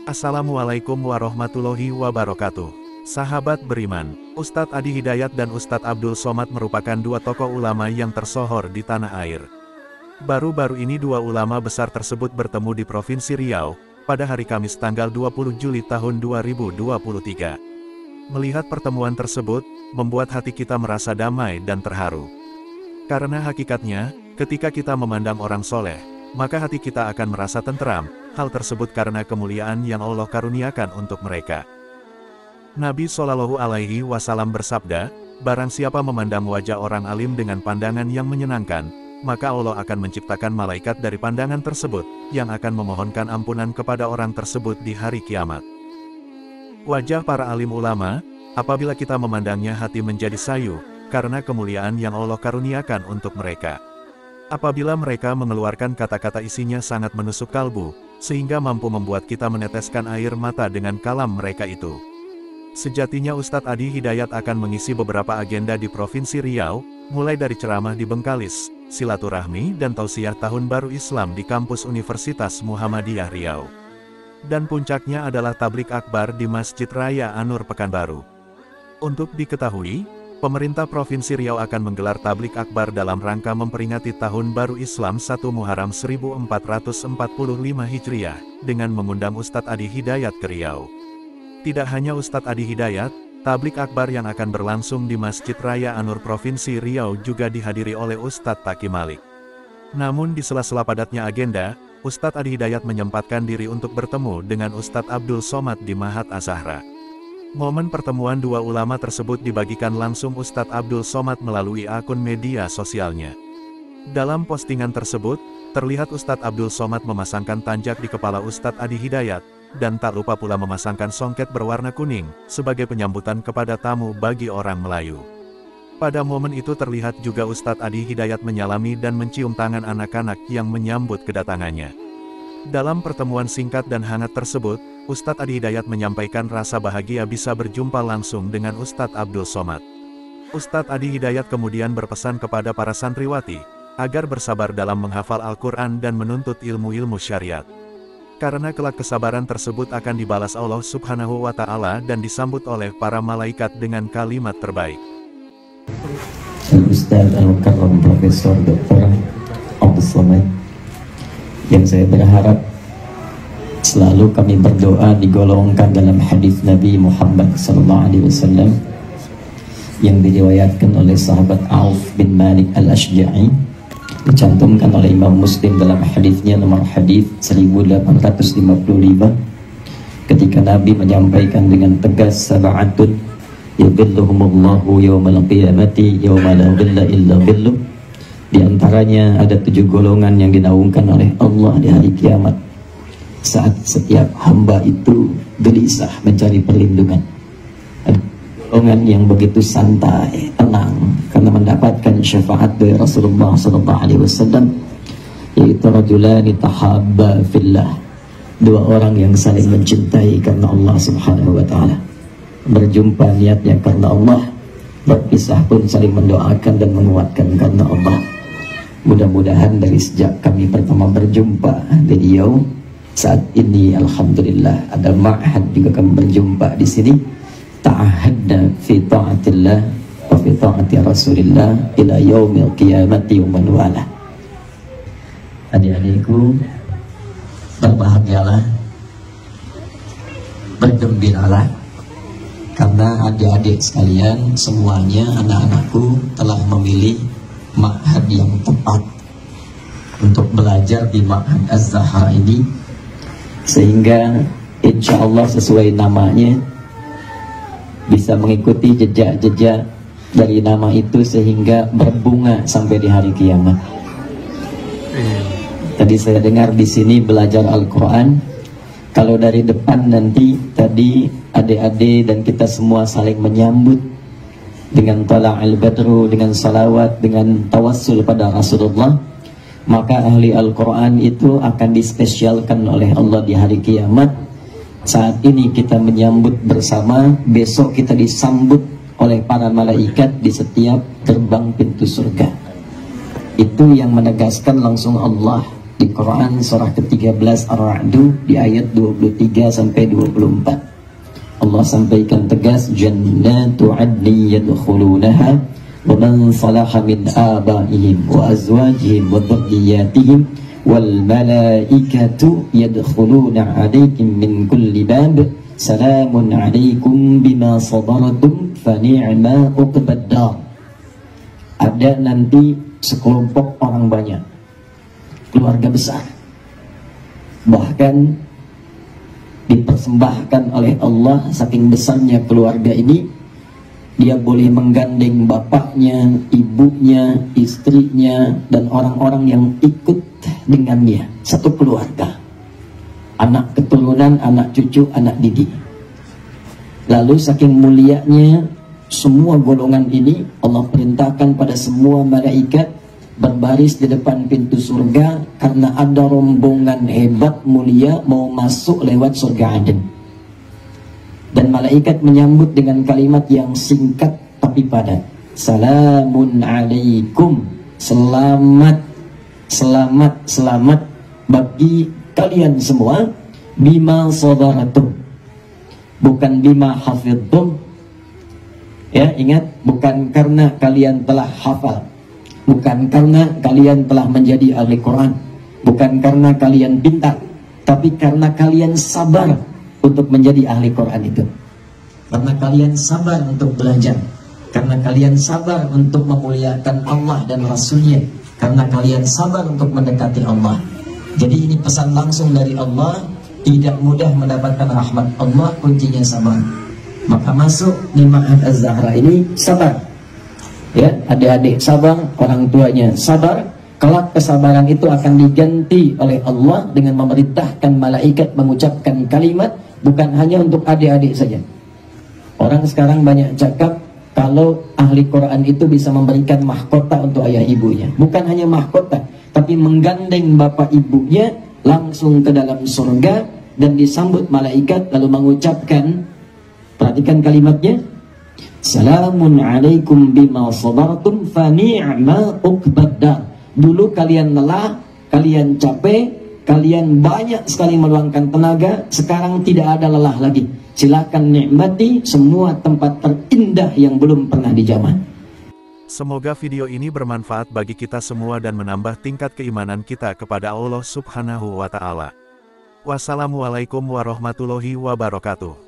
Assalamualaikum warahmatullahi wabarakatuh. Sahabat beriman, Ustadz Adi Hidayat dan Ustadz Abdul Somad merupakan dua tokoh ulama yang tersohor di tanah air. Baru-baru ini dua ulama besar tersebut bertemu di Provinsi Riau, pada hari Kamis tanggal 20 Juli tahun 2023. Melihat pertemuan tersebut, membuat hati kita merasa damai dan terharu. Karena hakikatnya, ketika kita memandang orang soleh, maka hati kita akan merasa tenteram. Hal tersebut karena kemuliaan yang Allah karuniakan untuk mereka. Nabi Shallallahu Alaihi Wasallam bersabda, barang siapa memandang wajah orang alim dengan pandangan yang menyenangkan, maka Allah akan menciptakan malaikat dari pandangan tersebut, yang akan memohonkan ampunan kepada orang tersebut di hari kiamat. Wajah para alim ulama, apabila kita memandangnya hati menjadi sayu, karena kemuliaan yang Allah karuniakan untuk mereka. Apabila mereka mengeluarkan kata-kata isinya sangat menusuk kalbu, sehingga mampu membuat kita meneteskan air mata dengan kalam mereka itu. Sejatinya Ustadz Adi Hidayat akan mengisi beberapa agenda di Provinsi Riau, mulai dari ceramah di Bengkalis, silaturahmi dan tausiah tahun baru Islam di kampus Universitas Muhammadiyah Riau. Dan puncaknya adalah tablik akbar di Masjid Raya Anur Pekanbaru. Untuk diketahui, pemerintah Provinsi Riau akan menggelar tablik akbar dalam rangka memperingati Tahun Baru Islam 1 Muharram 1445 Hijriah, dengan mengundang Ustadz Adi Hidayat ke Riau. Tidak hanya Ustadz Adi Hidayat, tablik akbar yang akan berlangsung di Masjid Raya Anur Provinsi Riau juga dihadiri oleh Ustadz Taki Malik. Namun di sela-sela padatnya agenda, Ustadz Adi Hidayat menyempatkan diri untuk bertemu dengan Ustadz Abdul Somad di Mahat Az-Zahra. Momen pertemuan dua ulama tersebut dibagikan langsung Ustadz Abdul Somad melalui akun media sosialnya. Dalam postingan tersebut, terlihat Ustadz Abdul Somad memasangkan tanjak di kepala Ustadz Adi Hidayat, dan tak lupa pula memasangkan songket berwarna kuning, sebagai penyambutan kepada tamu bagi orang Melayu. Pada momen itu terlihat juga Ustadz Adi Hidayat menyalami dan mencium tangan anak-anak yang menyambut kedatangannya. Dalam pertemuan singkat dan hangat tersebut, Ustadz Adi Hidayat menyampaikan rasa bahagia bisa berjumpa langsung dengan Ustadz Abdul Somad. Ustadz Adi Hidayat kemudian berpesan kepada para santriwati, agar bersabar dalam menghafal Al-Quran dan menuntut ilmu-ilmu syariat. Karena kelak kesabaran tersebut akan dibalas Allah Subhanahu wa Ta'ala dan disambut oleh para malaikat dengan kalimat terbaik. Ustadz Al-Mukarram Profesor Dr. Abdul Somad, yang saya berharap selalu kami berdoa digolongkan dalam hadis Nabi Muhammad SAW yang diriwayatkan oleh sahabat Auf bin Malik Al-Ashja'i, dicantumkan oleh Imam Muslim dalam hadisnya nomor hadis 1855, ketika Nabi menyampaikan dengan tegas, sab'atun yudhilluhumullahu yawmal qiyamati yawma la dhilla illa dhilluh. Di antaranya ada 7 golongan yang dinaungkan oleh Allah di hari kiamat, saat setiap hamba itu gelisah mencari perlindungan. Ada golongan yang begitu santai, tenang, karena mendapatkan syafaat dari Rasulullah SAW, yaitu rajulani tahabba fillah, 2 orang yang saling mencintai karena Allah Subhanahu wa Ta'ala. Berjumpa niatnya karena Allah, berpisah pun saling mendoakan dan menguatkan karena Allah. Mudah-mudahan dari sejak kami pertama berjumpa di Riau, saat ini alhamdulillah ada ma'had juga kami berjumpa di sini. Ta'ahadna fi ta'atillah wa fi ta'ati Rasulillah ila yaumil qiyamati wa man wala. Adik-adikku, berbahagialah, bergembiralah, karena adik-adik sekalian semuanya, anak-anakku telah memilih ma'had yang tepat untuk belajar di Ma'had Az-Zahra ini, sehingga insya Allah sesuai namanya bisa mengikuti jejak-jejak dari nama itu sehingga berbunga sampai di hari kiamat. Tadi saya dengar di sini belajar Al-Quran. Kalau dari depan nanti tadi adik-adik dan kita semua saling menyambut dengan tala'al badru, dengan salawat, dengan tawassul pada Rasulullah, maka ahli Al-Quran itu akan dispesialkan oleh Allah di hari kiamat. Saat ini kita menyambut bersama, besok kita disambut oleh para malaikat di setiap gerbang pintu surga. Itu yang menegaskan langsung Allah di Quran surah ke-13 Ar-Ra'du di ayat 23 sampai 24. Allah sampaikan tegas, jannatu 'adnin yadkhulunaha wa man salaha min abaihim wa azwajihim wa dhurriyyatihim wal malaikatu yadkhuluna 'alaihim min kulli bab salamun 'alaikum bima sabartum fa ni'ma uqbad dar. Ada nanti sekelompok orang banyak, keluarga besar, bahkan dipersembahkan oleh Allah. Saking besarnya keluarga ini, dia boleh menggandeng bapaknya, ibunya, istrinya, dan orang-orang yang ikut dengannya, satu keluarga, anak keturunan, anak cucu, anak didik. Lalu saking mulianya semua golongan ini, Allah perintahkan pada semua malaikat berbaris di depan pintu surga, karena ada rombongan hebat mulia mau masuk lewat surga Aden. Dan malaikat menyambut dengan kalimat yang singkat tapi padat, salamun alaikum, selamat, selamat, selamat bagi kalian semua, bima sadaratum, bukan bima hafidhum. Ya, ingat, bukan karena kalian telah hafal, bukan karena kalian telah menjadi ahli Quran, bukan karena kalian pintar, tapi karena kalian sabar untuk menjadi ahli Quran itu. Karena kalian sabar untuk belajar, karena kalian sabar untuk memuliakan Allah dan Rasulnya, karena kalian sabar untuk mendekati Allah. Jadi ini pesan langsung dari Allah, tidak mudah mendapatkan rahmat Allah, kuncinya sabar. Maka masuk di Ma'had Az-Zahra ini sabar. Ya, adik-adik sabar, orang tuanya sabar. Kelak kesabaran itu akan diganti oleh Allah dengan memerintahkan malaikat mengucapkan kalimat, bukan hanya untuk adik-adik saja. Orang sekarang banyak cakap kalau ahli Quran itu bisa memberikan mahkota untuk ayah ibunya. Bukan hanya mahkota, tapi menggandeng bapak ibunya langsung ke dalam surga dan disambut malaikat lalu mengucapkan, perhatikan kalimatnya, salamun alaikum bima sabartum fa ni'ma uqbad dar. Dulu kalian lelah, kalian capek, kalian banyak sekali meluangkan tenaga, sekarang tidak ada lelah lagi. Silakan nikmati semua tempat terindah yang belum pernah dijamah. Semoga video ini bermanfaat bagi kita semua dan menambah tingkat keimanan kita kepada Allah Subhanahu wa Ta'ala. Wassalamualaikum warahmatullahi wabarakatuh.